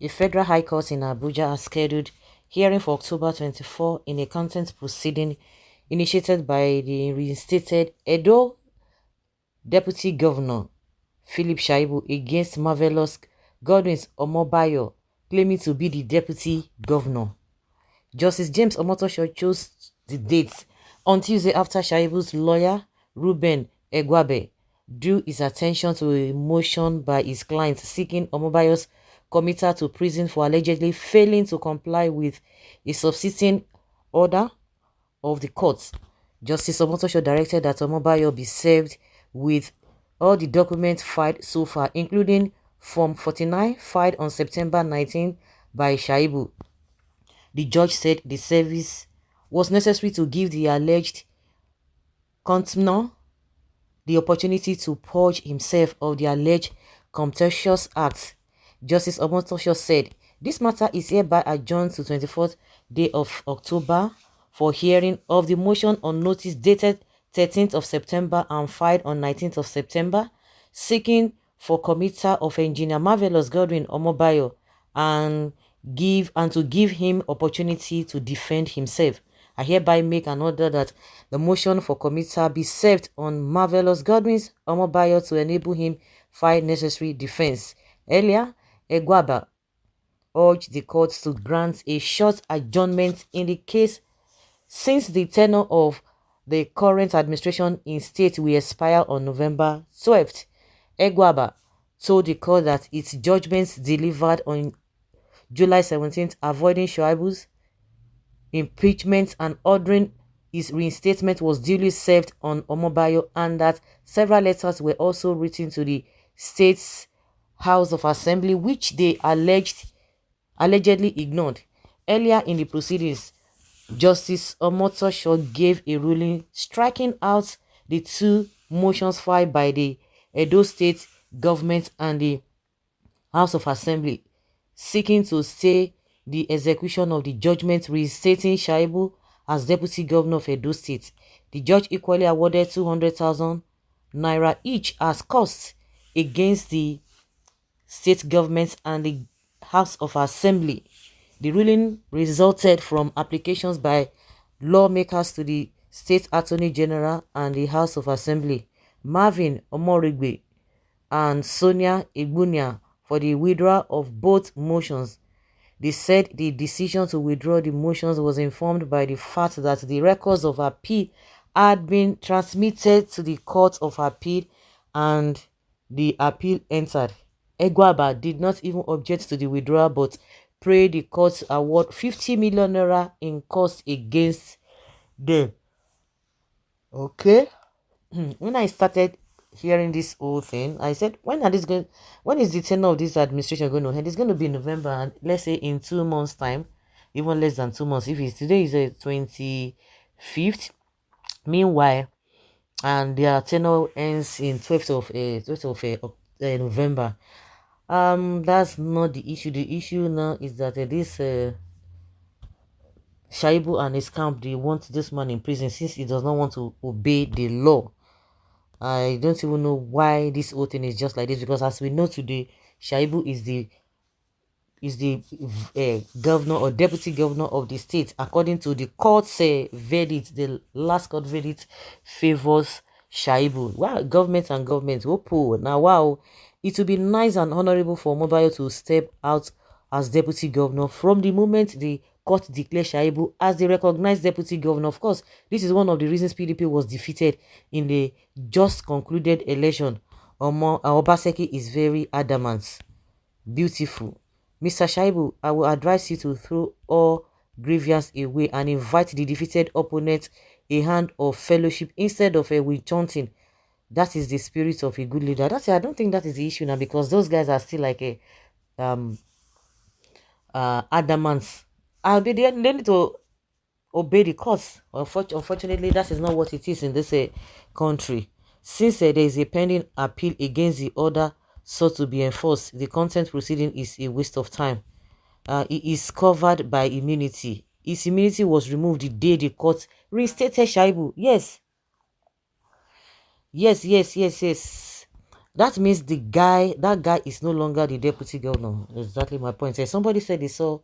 A federal high court in Abuja has scheduled hearing for October 24 in a contempt proceeding initiated by the reinstated Edo Deputy Governor Philip Shaibu against marvelous Godwins Omobayo, claiming to be the Deputy Governor. Justice James Omotosho chose the date on Tuesday after Shaibu's lawyer, Ruben Egwabe, drew his attention to a motion by his client seeking Omobayo's committal to prison for allegedly failing to comply with a subsisting order of the court. Justice Omotosho directed that Omobayo be served with all the documents filed so far, including Form 49 filed on September 19 by Shaibu. The judge said the service was necessary to give the alleged contemnor the opportunity to purge himself of the alleged contemptuous acts. Justice Omotosho said, "This matter is hereby adjourned to 24th day of October for hearing of the motion on notice dated 13th of September and filed on 19th of September, seeking for committal of Engineer Marvelous Godwin Omobayo and to give him opportunity to defend himself. I hereby make an order that the motion for committal be served on Marvelous Godwin Omobayo to enable him file necessary defense." Earlier, Egwaba urged the court to grant a short adjournment in the case since the tenure of the current administration in state will expire on November 12th. Egwaba told the court that its judgments delivered on July 17th, avoiding Shaibu's impeachment and ordering his reinstatement, was duly served on Omobayo, and that several letters were also written to the state's House of Assembly, which they allegedly ignored. Earlier in the proceedings, Justice Omotosho gave a ruling striking out the two motions filed by the Edo State government and the House of Assembly, seeking to stay the execution of the judgment reinstating Shaibu as Deputy Governor of Edo State. The judge equally awarded 200,000 naira each as costs against the state government and the House of Assembly. The ruling resulted from applications by lawmakers to the State Attorney General and the House of Assembly, Marvin Omorigbe and Sonia Igbunia, for the withdrawal of both motions. They said the decision to withdraw the motions was informed by the fact that the records of appeal had been transmitted to the Court of Appeal and the appeal entered. Egwaba did not even object to the withdrawal but prayed the court award 50 million naira in costs against them. Okay. When I started hearing this whole thing, I said, when is the tenure of this administration going to end? It's going to be November, and let's say in 2 months time, even less than 2 months, if it's today is a 25th. Meanwhile, and their tenure ends in 12th of November. That's not the issue. The issue now is that this Shaibu and his camp, they want this man in prison since he does not want to obey the law. I don't even know why this whole thing is just like this, because as we know today, Shaibu is the governor or deputy governor of the state. According to the court's verdict, the last court verdict favors Shaibu. Wow, government. Oh, now wow, it would be nice and honorable for Omobayo to step out as deputy governor from the moment the court declared Shaibu as the recognized deputy governor. Of course, this is one of the reasons PDP was defeated in the just concluded election. Obaseki is very adamant. Beautiful. Mr. Shaibu, I will advise you to throw all grievance away and invite the defeated opponent a hand of fellowship instead of a witch hunting. That is the spirit of a good leader. I don't think that is the issue now, because those guys are still like a adamant. They need to obey the courts. Unfortunately, that is not what it is in this country. Since there is a pending appeal against the order sought to be enforced, the contempt proceeding is a waste of time. It is covered by immunity. His immunity was removed the day the court reinstated Shaibu. Yes. That means that guy is no longer the deputy governor. Exactly my point. Somebody said they saw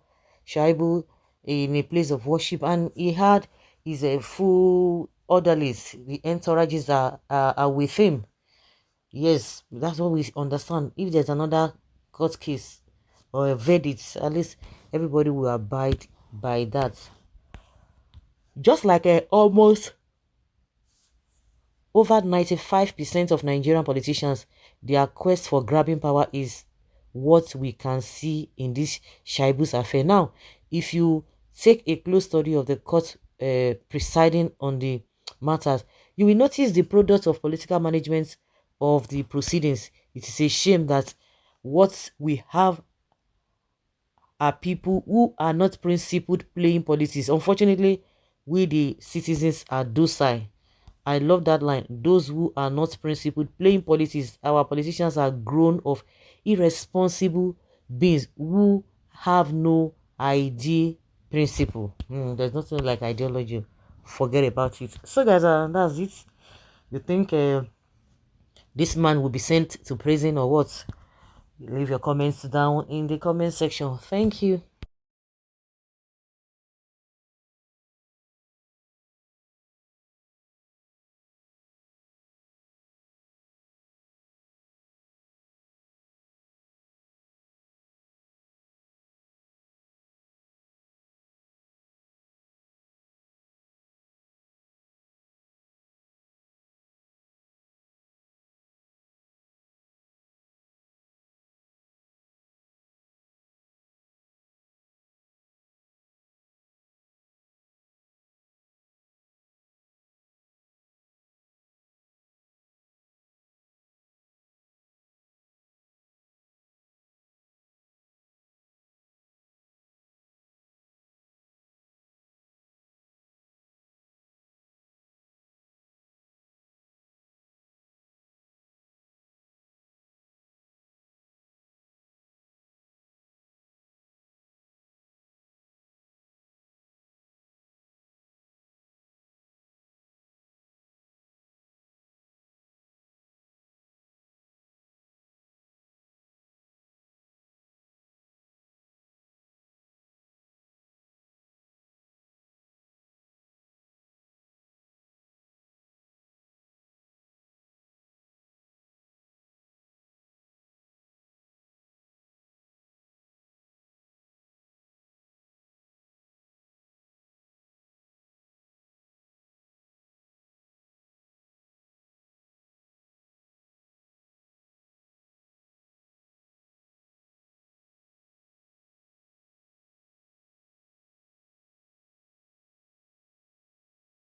Shaibu in a place of worship and he had his full orderlies. The entourages are with him. Yes, that's what we understand. If there's another court case or a verdict, at least everybody will abide by that. Just like almost over 95% of Nigerian politicians, their quest for grabbing power is what we can see in this Shaibu's affair. Now, if you take a close study of the court presiding on the matters, you will notice the product of political management of the proceedings. It is a shame that what we have are people who are not principled playing politics. Unfortunately, we the citizens are docile. I love that line. Those who are not principled playing politics, our politicians are grown of irresponsible beings who have no idea principle. There's nothing like ideology. Forget about it. So guys, that's it. You think this man will be sent to prison or what? Leave your comments down in the comment section. Thank you.